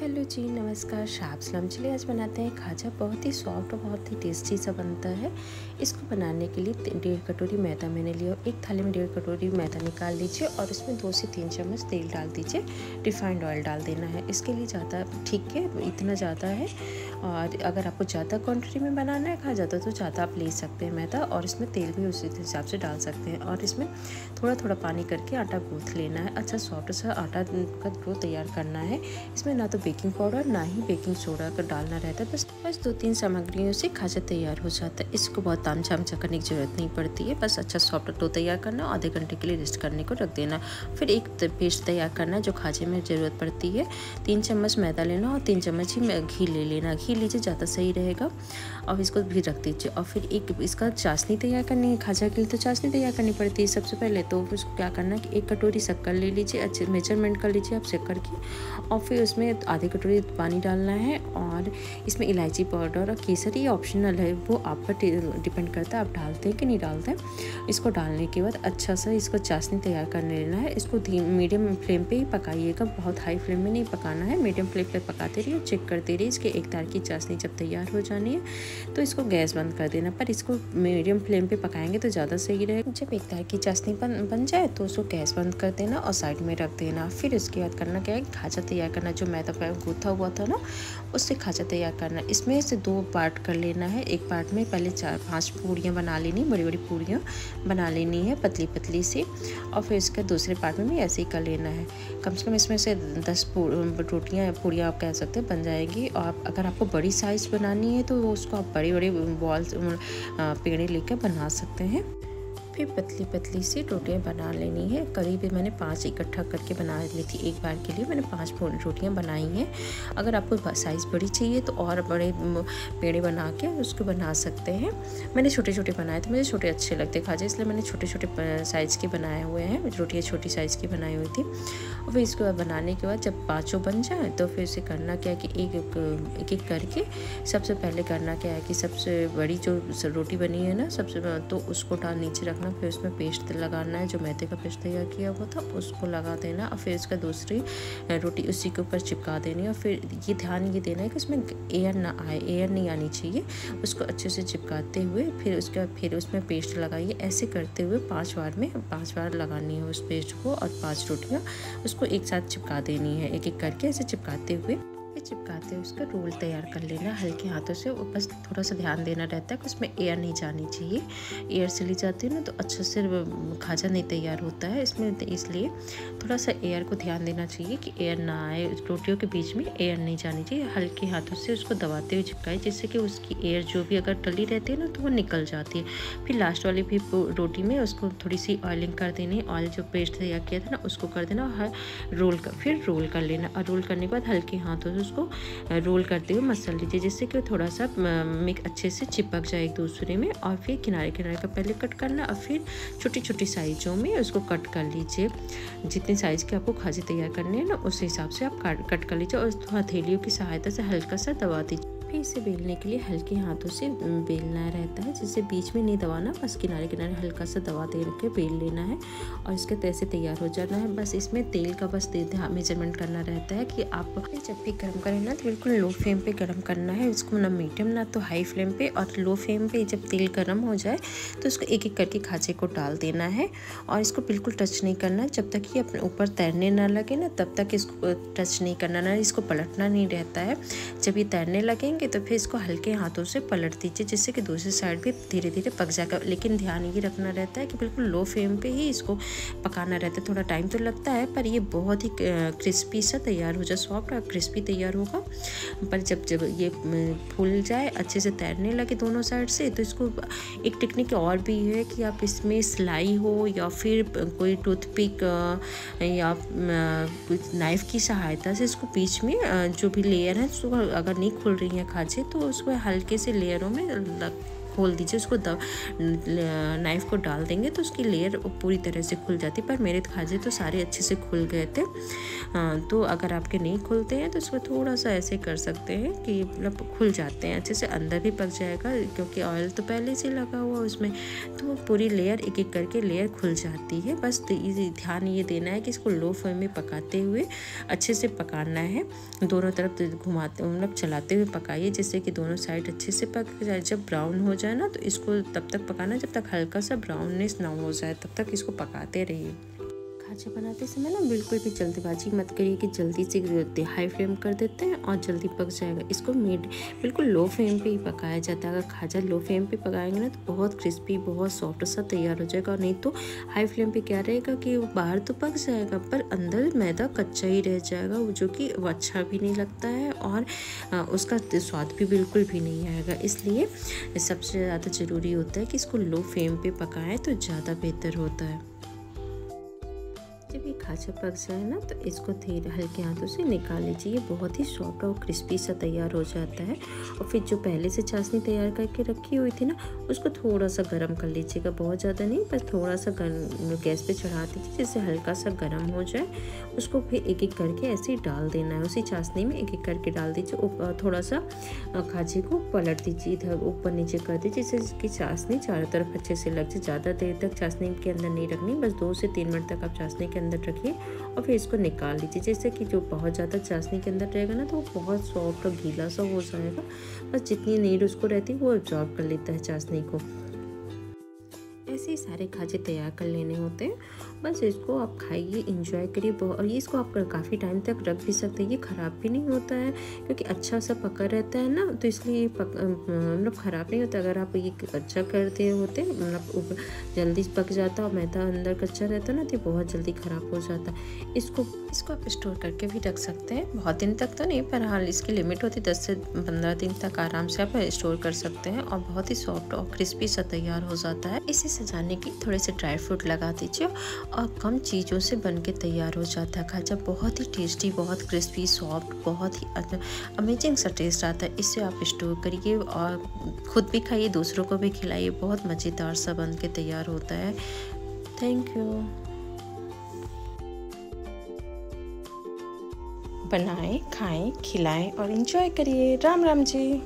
Hello जी, नमस्कार, शाब सलाम। चलिए आज बनाते हैं खाजा। बहुत ही सॉफ्ट और बहुत ही टेस्टी सा बनता है। इसको बनाने के लिए 1.5 कटोरी मैदा मैंने लिया। एक थाली में 1.5 कटोरी मैदा निकाल लीजिए और इसमें 2 से 3 चम्मच तेल डाल दीजिए। रिफाइंड ऑयल डाल देना है। इसके लिए ज़्यादा ठीक है, इतना ज़्यादा है। और अगर आपको ज़्यादा क्वान्टिटी में बनाना है खाजा तो ज़्यादा आप ले सकते हैं मैदा, और इसमें तेल भी उसी हिसाब से डाल सकते हैं। और इसमें थोड़ा थोड़ा पानी करके आटा गूँथ लेना है। अच्छा सॉफ्ट सा आटा का डो तैयार करना है। इसमें ना तो बेकिंग पाउडर ना ही बेकिंग सोडा का डालना रहता है। बस 2-3 सामग्रियों से खाजा तैयार हो जाता है। इसको बहुत तामझाम करने की ज़रूरत नहीं पड़ती है। बस अच्छा सॉफ्ट डो तैयार करना, आधे घंटे के लिए रेस्ट करने को रख देना। फिर एक पेस्ट तैयार करना है जो खाजे में ज़रूरत पड़ती है। 3 चम्मच मैदा लेना और 3 चम्मच ही घी ले लेना। घी लीजिए, ज़्यादा सही रहेगा। और इसको भी रख दीजिए। और फिर एक इसका चाशनी तैयार करनी है। खाजा के लिए तो चाशनी तैयार करनी पड़ती है सबसे पहले। तो उसको क्या करना है कि 1 कटोरी शक्कर ले लीजिए, अच्छे मेजरमेंट कर लीजिए आप शक्कर की। और फिर उसमें आधी कटोरी पानी डालना है। और इसमें इलायची पाउडर और केसर, ये ऑप्शनल है, वो आप पर डिपेंड करता है आप डालते हैं कि नहीं डालते हैं। इसको डालने के बाद अच्छा सा इसको चाशनी तैयार करने लेना है। इसको मीडियम फ्लेम पे ही पकाइएगा, बहुत हाई फ्लेम में नहीं पकाना है। मीडियम फ्लेम पे पकाते रहिए, चेक करते रहिए। इसके एक तार की चाशनी जब तैयार हो जानी है तो इसको गैस बंद कर देना। पर इसको मीडियम फ्लेम पे पकाएंगे तो ज़्यादा सही रहेगा। जब एक तार की चाशनी बन जाए तो उसको गैस बंद कर देना और साइड में रख देना। फिर उसके बाद करना क्या है, खाजा तैयार करना। जो मैदा गूथा हुआ था ना, उससे खाजा तैयार करना। इसमें से 2 पार्ट कर लेना है। एक पार्ट में पहले 4-5 पूड़ियाँ बना लेनी, बड़ी बड़ी पूड़ियाँ बना लेनी है पतली पतली सी। और फिर इसके दूसरे पार्ट में भी ऐसे ही कर लेना है। कम से कम इसमें से 10 पूड़ियाँ आप कह सकते हैं बन जाएगी। और अगर आपको बड़ी साइज़ बनानी है तो उसको आप बड़े बड़े बॉल्स पेड़े लेकर बना सकते हैं। फिर पतली पतली सी रोटियां बना लेनी है। करीब मैंने 5 इकट्ठा करके बना ली थी। एक बार के लिए मैंने 5 रोटियां बनाई हैं। अगर आपको साइज़ बड़ी चाहिए तो और बड़े पेड़े बना के उसको बना सकते हैं। मैंने छोटे छोटे बनाए थे, मुझे छोटे अच्छे लगते खाजे, इसलिए मैंने छोटे छोटे साइज़ के बनाए हुए हैं। रोटियाँ छोटी साइज़ की बनाई हुई थी। और फिर इसको बनाने के बाद जब 5 बन जाए तो फिर उसे करना क्या है कि एक एक करके सबसे पहले करना क्या है कि सबसे बड़ी जो रोटी बनी है ना तो उसको नीचे रखना। फिर उसमें पेस्ट लगाना है, जो मैदे का पेस्ट तैयार किया हुआ था उसको लगा देना। और फिर उसका दूसरी रोटी उसी के ऊपर चिपका देनी है। और फिर ये ध्यान ये देना है कि उसमें एयर ना आए, एयर नहीं आनी चाहिए। उसको अच्छे से चिपकाते हुए फिर उसमें पेस्ट लगाइए। ऐसे करते हुए 5 बार लगानी है उस पेस्ट को। और 5 रोटियाँ उसको एक साथ चिपका देनी है, एक एक करके ऐसे चिपकाते हुए उसका रोल तैयार कर लेना हल्के हाथों से। बस थोड़ा सा ध्यान देना रहता है कि उसमें एयर नहीं जानी चाहिए। एयर चली जाती है ना तो अच्छे से खाजा नहीं तैयार होता है इसमें। इसलिए थोड़ा सा एयर को ध्यान देना चाहिए कि एयर ना आए, रोटियों के बीच में एयर नहीं जानी चाहिए। हल्के हाथों से उसको दबाते हुए चिपकाए, जिससे कि उसकी एयर जो भी अगर डली रहती है ना तो वो निकल जाती है। फिर लास्ट वाली भी रोटी में उसको थोड़ी सी ऑयलिंग कर देनी। ऑयल जो पेस्ट तैयार किया था ना उसको कर देना और फिर रोल कर लेना। और रोल करने के बाद हल्के हाथों से उसको रोल करते हुए मसल लीजिए, जिससे कि थोड़ा सा मिक्स अच्छे से चिपक जाए एक दूसरे में। और फिर किनारे किनारे का पहले कट करना और फिर छोटी छोटी साइजों में उसको कट कर लीजिए। जितने साइज़ के आपको खाजे तैयार करने हैं ना उस हिसाब से आप कट कर लीजिए। और हथेलियों की सहायता से हल्का सा दबा दीजिए। फिर इसे बेलने के लिए हल्के हाथों से बेलना रहता है, जिससे बीच में नहीं दबाना, बस किनारे किनारे हल्का सा दबा दे के बेल लेना है। और इसके तैसे तैयार हो जाना है। बस इसमें तेल का बस मेजरमेंट करना रहता है कि आप जब भी गर्म करें ना तो बिल्कुल लो फ्लेम पे गर्म करना है इसको, ना मीडियम ना तो हाई फ्लेम पे। और लो फ्लेम पे जब तेल गर्म हो जाए तो उसको एक एक करके खाजे को डाल देना है। और इसको बिल्कुल टच नहीं करना है जब तक ये अपने ऊपर तैरने ना लगे ना, तब तक इसको टच नहीं करना, ना इसको पलटना नहीं रहता है। जब ये तैरने लगेंगे तो फिर इसको हल्के हाथों से पलट दीजिए, जिससे कि दूसरी साइड भी धीरे धीरे पक जाएगा। लेकिन ध्यान ये रखना रहता है कि बिल्कुल लो फ्लेम पे ही इसको पकाना रहता है। थोड़ा टाइम तो लगता है पर ये बहुत ही क्रिस्पी सा तैयार हो जाए, सॉफ्ट और क्रिस्पी तैयार होगा। पर जब ये फूल जाए, अच्छे से तैरने लगे दोनों साइड से, तो इसको एक टेक्निक और भी है कि आप इसमें सिलाई हो या फिर कोई टूथपिक या नाइफ़ की सहायता से इसको बीच में जो भी लेयर है उसको अगर नहीं खुल रही है खाजे तो उसको हल्के से लेयरों में खोल दीजिए, उसको नाइफ़ को डाल देंगे तो उसकी लेयर पूरी तरह से खुल जाती है। पर मेरे खाजे तो सारे अच्छे से खुल गए थे। तो अगर आपके नहीं खुलते हैं तो इसको थोड़ा सा ऐसे कर सकते हैं कि मतलब खुल जाते हैं अच्छे से, अंदर भी पक जाएगा क्योंकि ऑयल तो पहले से लगा हुआ उसमें, तो पूरी लेयर एक एक करके लेयर खुल जाती है। बस ध्यान ये देना है कि इसको लो फ्लेम में पकाते हुए अच्छे से पकाना है, दोनों तरफ घुमाते मतलब चलाते हुए पकाइए जिससे कि दोनों साइड अच्छे से पक जाए। जब ब्राउन हो जाए ना तो इसको तब तक पकाना जब तक हल्का सा ब्राउननेस ना हो जाए, तब तक इसको पकाते रहिए। खाजा बनाते समय ना बिल्कुल भी जल्दबाजी मत करिए कि जल्दी से हाई फ्लेम कर देते हैं और जल्दी पक जाएगा। इसको बिल्कुल लो फ्लेम पे ही पकाया जाता है। अगर खाजा लो फ्लेम पे पकाएंगे ना तो बहुत क्रिस्पी, बहुत सॉफ्ट सा तैयार हो जाएगा, और नहीं तो हाई फ्लेम पे क्या रहेगा कि वो बाहर तो पक जाएगा पर अंदर मैदा कच्चा ही रह जाएगा, जो कि अच्छा भी नहीं लगता है और उसका स्वाद भी बिल्कुल भी नहीं आएगा। इसलिए सबसे ज़्यादा ज़रूरी होता है कि इसको लो फ्लेम पे पकाएं तो ज़्यादा बेहतर होता है। जब ये खाजा पक जाए ना तो इसको धीरे हल्के हाथों से निकाल लीजिए। ये बहुत ही सॉफ्ट और क्रिस्पी सा तैयार हो जाता है। और फिर जो पहले से चाशनी तैयार करके रखी हुई थी ना, उसको थोड़ा सा गर्म कर लीजिएगा, बहुत ज़्यादा नहीं, बस थोड़ा सा गैस पे चढ़ा दीजिए जिससे हल्का सा गर्म हो जाए। उसको फिर एक एक करके ऐसे ही डाल देना है, उसी चाशनी में एक एक करके डाल दीजिए। थोड़ा सा खाजे को पलट दीजिए, इधर ऊपर नीचे कर दीजिए जिससे इसकी चाशनी चारों तरफ अच्छे से लग जाए। ज़्यादा देर तक चाशनी के अंदर नहीं रखनी, बस 2 से 3 मिनट तक आप चाशनी के अंदर रखिए और फिर इसको निकाल लीजिए। जैसे कि जो बहुत ज़्यादा चाशनी के अंदर रहेगा ना तो वो बहुत सॉफ्ट और गीला सा हो जाएगा, बस जितनी नीड उसको रहती है वो एब्जॉर्ब कर लेता है चाशनी को। ऐसे ही सारे खाजे तैयार कर लेने होते हैं। बस इसको आप खाइए, इंजॉय करिए। और ये इसको आप काफ़ी टाइम तक रख भी सकते हैं, ये ख़राब भी नहीं होता है क्योंकि अच्छा सा पका रहता है ना, तो इसलिए मतलब ख़राब नहीं होता। अगर आप ये अच्छा करते होते मतलब जल्दी पक जाता और मैदा अंदर कच्चा रहता ना तो बहुत जल्दी ख़राब हो जाता। इसको आप स्टोर करके भी रख सकते हैं, बहुत दिन तक तो नहीं पर हाँ इसकी लिमिट होती 10 से 15 दिन तक आराम से आप स्टोर कर सकते हैं और बहुत ही सॉफ्ट और क्रिस्पी सा तैयार हो जाता है। इसे सजाने के लिए थोड़े से ड्राई फ्रूट लगा दीजिए और कम चीज़ों से बन के तैयार हो जाता है खाजा। बहुत ही टेस्टी, बहुत क्रिस्पी, सॉफ्ट, बहुत ही अमेजिंग सा टेस्ट आता है। इसे आप स्टोर करिए और खुद भी खाइए, दूसरों को भी खिलाइए, बहुत मज़ेदार सा बन के तैयार होता है। Thank you. बनाएं, खाएं, खिलाएं और एंजॉय करिए। राम राम जी।